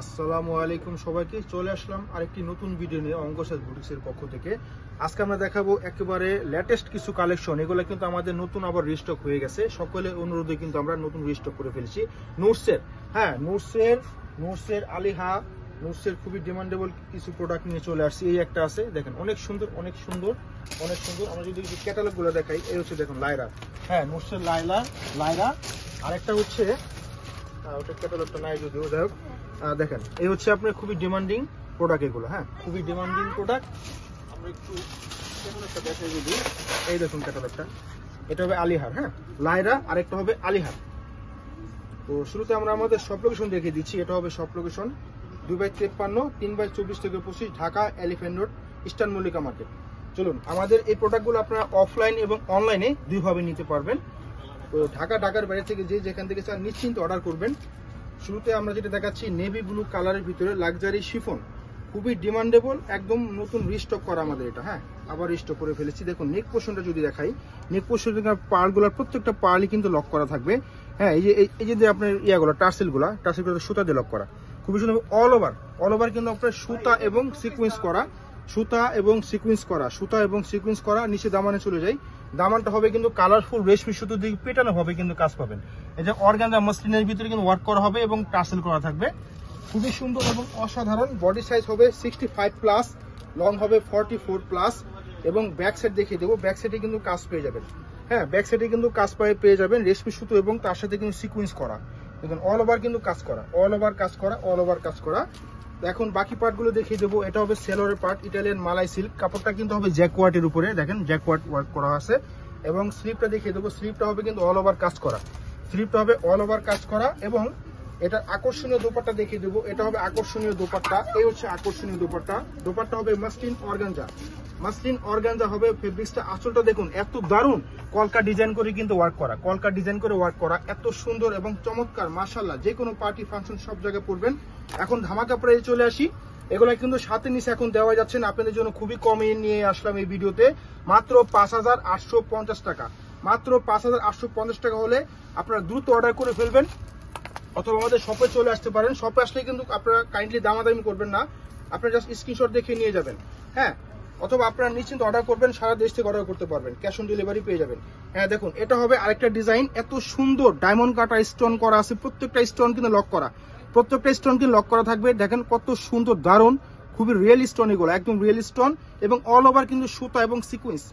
আসসালামু আলাইকুম সবাইকে, চলে আসলাম আরেকটি নতুন ভিডিও নিয়ে অঙ্গসাজ বুটিক্সের পক্ষ থেকে। আজকে আমরা দেখাবো একেবারে লেটেস্ট কিছু কালেকশন। এগুলো কিন্তু আমাদের নতুন আবার রিস্টক হয়ে গেছে, সকলের অনুরোধে কিন্তু আমরা নতুন রিস্টক করে ফেলছি। নুটসের, হ্যাঁ নুটসের আলিহা, নুটসের খুবই ডিমান্ডেবল কিছু প্রোডাক্ট নিয়ে চলে আসছি। এই একটা আছে, দেখেন অনেক সুন্দর অনেক সুন্দর অনেক সুন্দর। আমরা যদি ক্যাটালগ গুলো দেখাই, এই হচ্ছে দেখুন লায়রা, হ্যাঁ নুটসের লায়রা। আরেকটা হচ্ছে ওটা ক্যাটালগটা নাই যদিও, যাই হোক দেখেন এই হচ্ছে আপনার খুবই ডিমান্ডিং প্রোডাক্ট এগুলো, হ্যাঁ খুবই ডিমান্ডিং প্রোডাক্ট। আমরা একটু ক্যাটালগটা দেখাই যদি, এই দেখুন ক্যাটালগটা, এটা হবে আলিহার, হ্যাঁ লায়রা, আরেকটা হবে আলিহার। তো শুরুতে আমরা আমাদের সব লোকেশন দেখিয়ে দিচ্ছি। এটা হবে সব লোকেশন 2/53, 3/24 থেকে 25, Dhaka elephant road, eastern Mallika market. চলুন, আমাদের এই প্রোডাক্টগুলো আপনারা অফলাইন এবং অনলাইনে দুইভাবে নিতে পারবেন। তো ঢাকার বাইরে থেকে যে যেখান থেকে চান নিশ্চিন্তে অর্ডার করবেন। শুরুতে আমরা যেটা দেখাচ্ছি নেভি ব্লু কালারের ভিতরে লাক্সারি শিফন, খুবই ডিমান্ডেবল, একদম নতুন রিস্টক করা আমাদের এটা, হ্যাঁ আবার রিস্টক করে ফেলেছি। দেখুন নেক পোর্শনটা যদি দেখাই, নেক পোর্শনের পার্লগুলোর প্রত্যেকটা পার্লই কিন্তু লক করা থাকবে, হ্যাঁ এই যে আপনার টার্সেলগুলো সুতা দিয়ে লক করা, খুবই সুন্দর। অল ওভার কিন্তু আপনার সুতা এবং সিকুয়েন্স করা, নিচে দামানে চলে যায়। দামানটা হবে কিন্তু কালারফুল রেশমি সুতো দিয়ে পেটানো হবে, কিন্তু কাজ পাবেন। এই যে অর্গানজা মাসলিনের ভিতরে কিন্তু ওয়ার্ক করা হবে এবং টার্সেল করা থাকবে, খুবই সুন্দর এবং অসাধারণ। বডি সাইজ হবে 65+, লং হবে 44+, এবং ব্যাক সাইড দেখিয়ে দেবো। ব্যাক সাইডে কিন্তু কাজ পেয়ে যাবেন, হ্যাঁ ব্যাক সাইডে কিন্তু কাজ পেয়ে যাবেন রেশমি সুতো এবং তার সাথে কিন্তু সিকুয়েন্স করা। দেখুন অল ওভার কিন্তু কাজ করা। এখন বাকি পার্টগুলো দেখিয়ে দেবো। এটা হবে সেলোরের পার্ট, ইটালিয়ান মালাই সিল্ক, কাপড়টা কিন্তু হবে জ্যাকওয়ার্টের উপরে, দেখেন জ্যাকওয়ার্ট ওয়ার্ক করা আছে। এবং স্লিপটা দেখিয়ে দেবো, স্লিপটা হবে কিন্তু অল ওভার কাজ করা, এবং এটা আকর্ষণীয় দোপাট্টা দেখিয়ে দেবো। এটা হবে আকর্ষণীয় দোপাট্টা, এই হচ্ছে আকর্ষণীয় দোপাট্টা হবে মাসলিন অর্গানজা হবে ফেব্রিক্সটা। আঁচলটা দেখুন এত দারুণ, কলকা ডিজাইন করে কিন্তু ওয়ার্ক করা, এত সুন্দর এবং চমৎকার, মাশাআল্লাহ। যে কোনো পার্টি ফাংশন সব জায়গায় পরবেন। এখন ধামাকা প্রাইসে চলে আসি। এগুলো কিন্তু সাথে নিচে এখন দেওয়া যাচ্ছে না, আপনাদের জন্য খুবই কমে নিয়ে আসলাম এই ভিডিওতে, মাত্র 5850 টাকা। মাত্র 5850 টাকা হলে আপনারা দ্রুত অর্ডার করে ফেলবেন, অথবা আমাদের শপে চলে আসতে পারেন। শপে আসলে কিন্তু আপনারা কাইন্ডলি দামাদামি করবেন না, আপনারা জাস্ট স্ক্রিনশট দেখে নিয়ে যাবেন, হ্যাঁ অথবা আপনারা নিশ্চিন্ত অর্ডার করবেন, সারা দেশ থেকে অর্ডার করতে পারবেন, ক্যাশ অন ডেলিভারি পেয়ে যাবেন। হ্যাঁ দেখুন এটা হবে আরেকটা ডিজাইন, এত সুন্দর ডায়মন্ড কাটা স্টোন করা আছে, প্রত্যেকটা স্টোন কিন্তু লক করা থাকবে। দেখেন কত সুন্দর, দারুণ, খুবই রিয়েল স্টোন, এগুলো একদম রিয়েল স্টোন, এবং অল ওভার কিন্তু সুতা এবং সিকুয়েন্স,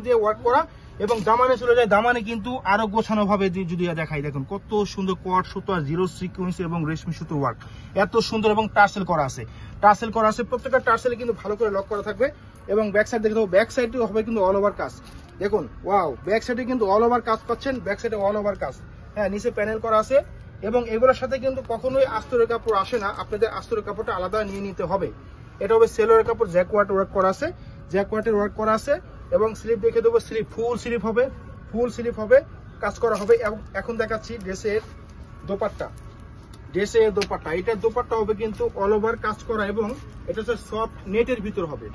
দিয়ে ওয়ার্ক করা, এবং দামানে চলে যায়। দামানে কিন্তু আরো গোছানো ভাবে যদি দেখাই, দেখুন কত সুন্দর কোয়াড সুতা, জিরো সিকুয়েন্স এবং রেশমি সুতোর ওয়ার্ক, এত সুন্দর, এবং টার্সেল করা আছে, প্রত্যেকটা টার্সেলে কিন্তু ভালো করে লক করা থাকবে। এবং ব্যাক সাইড দেখে দেবো, ব্যাক সাইডে হবে কিন্তু অল ওভার কাজ। দেখুন ওয়াও, ব্যাক সাইডে কিন্তু অল ওভার কাজ পাচ্ছেন, হ্যাঁ নিচে প্যানেল করা আছে। এবং এগুলোর সাথে কিন্তু কখনোই আস্তরের কাপড় আসে না, আপনাদের আস্তরের কাপড়টা আলাদা নিয়ে নিতে হবে। এটা হবে সেলোরের কাপড়, জ্যাকওয়ার্ট ওয়ার্ক করা আছে, এবং স্লিপ দেখে দেবো, ফুল স্লিপ হবে, কাজ করা হবে। এবং এখন দেখাচ্ছি ড্রেসের দোপাট্টা। এটার দোপাট্টা হবে কিন্তু অল ওভার কাজ করা, এবং এটা হচ্ছে সফট নেটের ভিতর হবে,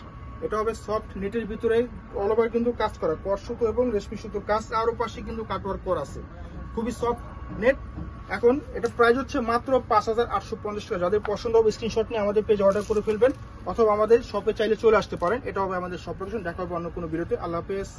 অল ওভার কিন্তু কাজ করা, কট সুতো এবং রেশমি সুতোর কাজ, আরো পাশে কিন্তু কাটওয়ার্ক করা আছে, খুবই সফট নেট। এখন এটা প্রাইস হচ্ছে মাত্র 5850 টাকা। যাদের পছন্দ হবে স্ক্রিনশট নিয়ে আমাদের পেজে অর্ডার করে ফেলবেন, অথবা আমাদের শপে চাইলে চলে আসতে পারেন। এটা হবে আমাদের শপ লোকেশন। দেখা হবে অন্য কোনো ভিডিওতে। আল্লাহ হাফেজ।